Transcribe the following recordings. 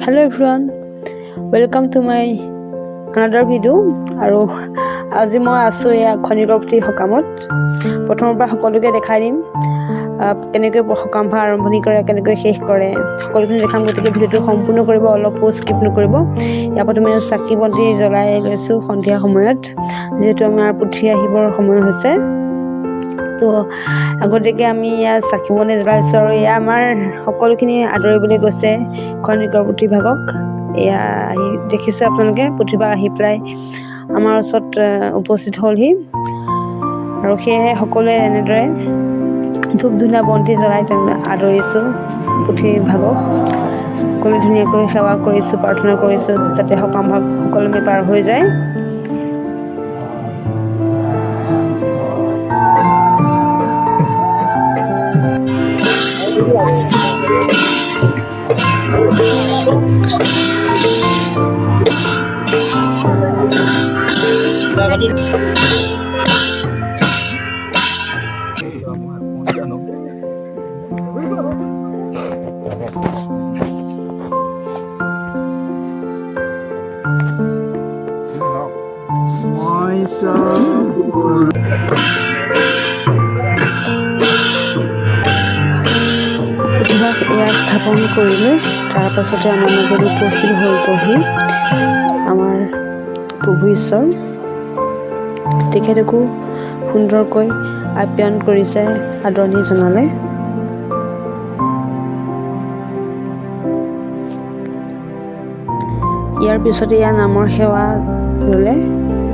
Hello everyone, welcome to my another video আৰু আজি মই আছো এয়া খনিকৰপতি হকামত প্ৰথমৰ পৰা সকলোকে দেখাই দিম কেনেকৈ হকাম ভা আৰম্ভণি কৰে কেনেকৈ শেষ কৰে সকলোখিনি দেখাম গতিকে ভিডিওটো সম্পূৰ্ণ কৰিব অলপ স্কিপ নকৰিব ইয়াৰ প্ৰথমে চাকি বন্তি জ্বলাই লৈছো সন্ধিয়া সময়ত যেহেতু আমাৰ পুথি আহিবৰ সময় হৈছে তো আগতেকে আমি ইয়া চাকি বন্তি জ্বলাইছো আৰু ইয়া আমাৰ সকলোখিনি আদৰিবলৈ গৈছে খনিকৰপতি ভাগক এয়া আহি দেখিছে আপোনালোকে পুথিভাগ আহি পেলাই আমাৰ ওচৰত উপস্থিত হ'লহি আৰু সেয়েহে সকলোৱে এনেদৰে ধূপ ধূনা বন্তি জ্বলাই আদৰিছোঁ পুথিভাগক সকলোৱে ধুনীয়াকৈ সেৱা কৰিছোঁ প্ৰাৰ্থনা কৰিছোঁ যাতে সকাম ভাগ সকলোৱে পাৰ হৈ যায় এয়া স্থাপন কৰিলে তাৰ পাছতে আমাৰ মাজত উপস্থিত হৈ পঢ়ি আমাৰ প্ৰভু ঈশ্বৰ তেখেতকো সুন্দৰকৈ আপ্যায়ন কৰিছে আদৰণি জনালে ইয়াৰ পিছতে ইয়াৰ নামৰ সেৱা ল'লে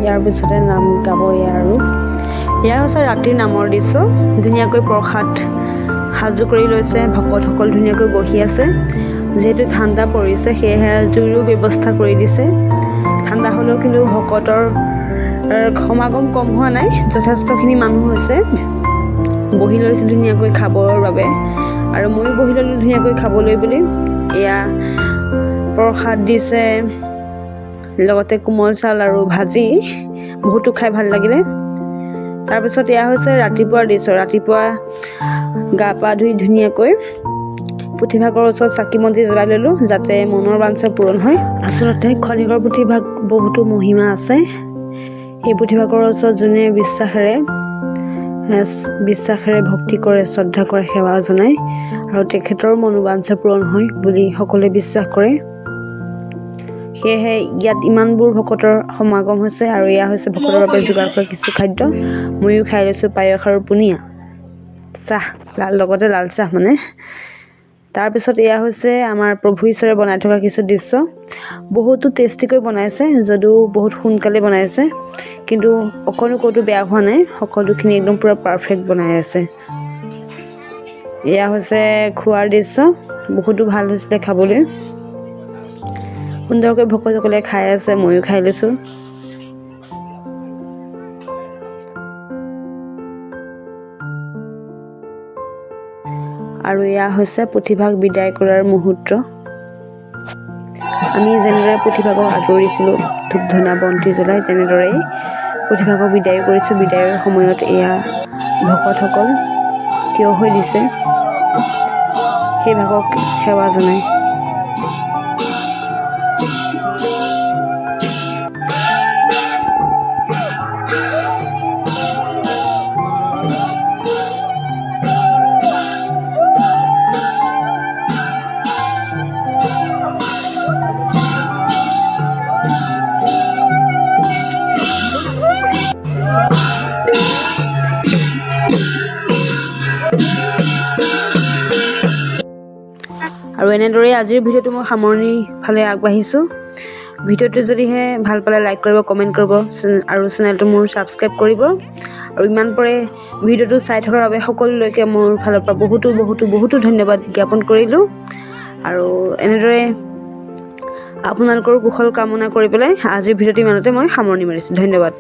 ইয়াৰ পিছতে নাম গাব আৰু এয়া হৈছে ৰাতিৰ নামৰ দৃশ্য ধুনীয়াকৈ প্ৰসাদ সাজু কৰি লৈছে ভকতসকল ধুনীয়াকৈ বহি আছে যেহেতু ঠাণ্ডা পৰিছে সেয়েহে জুইৰো ব্যৱস্থা কৰি দিছে ঠাণ্ডা হ'লেও কিন্তু ভকতৰ সমাগম কম হোৱা নাই যথেষ্টখিনি মানুহ হৈছে বহি লৈছে ধুনীয়াকৈ খাবৰ বাবে আৰু ময়ো বহি ল'লোঁ ধুনীয়াকৈ খাবলৈ বুলি এয়া প্ৰসাদ দিছে লগতে কোমল চাউল আৰু ভাজি বহুতো খাই ভাল লাগিলে তাৰপিছত এয়া হৈছে ৰাতিপুৱাৰ দৃশ্য ৰাতিপুৱা গা পা ধুই ধুনীয়াকৈ পুথিভাগৰ ওচৰত চাকি বন্তি জ্বলাই ল'লোঁ যাতে মনৰ বাঞ্ছা পূৰণ হয় আচলতে খনিকৰপতি ভাগ বহুতো মহিমা আছে এই পুথিভাগৰ ওচৰত যোনে বিশ্বাসেৰে ভক্তি কৰে শ্ৰদ্ধা কৰে সেৱা জনায় আৰু তেখেতৰ মনোবাঞ্ছা পূৰণ হয় বুলি সকলোৱে বিশ্বাস কৰে সেয়েহে ইয়াত ইমানবোৰ ভকতৰ সমাগম হৈছে আৰু এয়া হৈছে ভকতৰ বাবে যোগাৰ কৰা কিছু খাদ্য ময়ো খাই লৈছোঁ পায়স আৰু পনীয়া চাহ লগতে লাল চাহ মানে তাৰপিছত এয়া হৈছে আমাৰ প্ৰভু ঈশ্বৰে বনাই থকা কিছু দৃশ্য বহুতো টেষ্টিকৈ বনাইছে যদিও বহুত সোনকালে বনাইছে কিন্তু অকণো ক'তো বেয়া হোৱা নাই সকলোখিনি একদম পূৰা পাৰফেক্ট বনাই আছে এয়া হৈছে খোৱাৰ দৃশ্য বহুতো ভাল হৈছিলে খাবলৈ সুন্দৰকৈ ভকতসকলে খাই আছে ময়ো খাই লৈছোঁ আৰু এয়া হৈছে পুথিভাগ বিদায় কৰাৰ মুহূৰ্ত আমি যেনেদৰে পুথিভাগক আদৰিছিলোঁ ধূপ ধূনা বন্তি জ্বলাই তেনেদৰেই পুথিভাগক বিদায় কৰিছোঁ বিদায়ৰ সময়ত এয়া ভকতসকল থিয় হৈ দিছে সেই ভাগক সেৱা জনায় আৰু এনেদৰে আজিৰ ভিডিঅ'টো মই সামৰণি ফালে আগবাঢ়িছোঁ ভিডিঅ'টো যদিহে ভাল পালে লাইক কৰিব কমেণ্ট কৰিব আৰু চেনেলটো মোৰ ছাবস্ক্ৰাইব কৰিব আৰু ইমান পৰে ভিডিঅ'টো চাই থকাৰ বাবে সকলোলৈকে মোৰ ফালৰ পৰা বহুতো ধন্যবাদ জ্ঞাপন কৰিলোঁ আৰু এনেদৰে আপোনালোকৰ কুশল কামনা কৰি পেলাই আজিৰ ভিডিঅ'টো ইমানতে মই সামৰণি মাৰিছোঁ ধন্যবাদ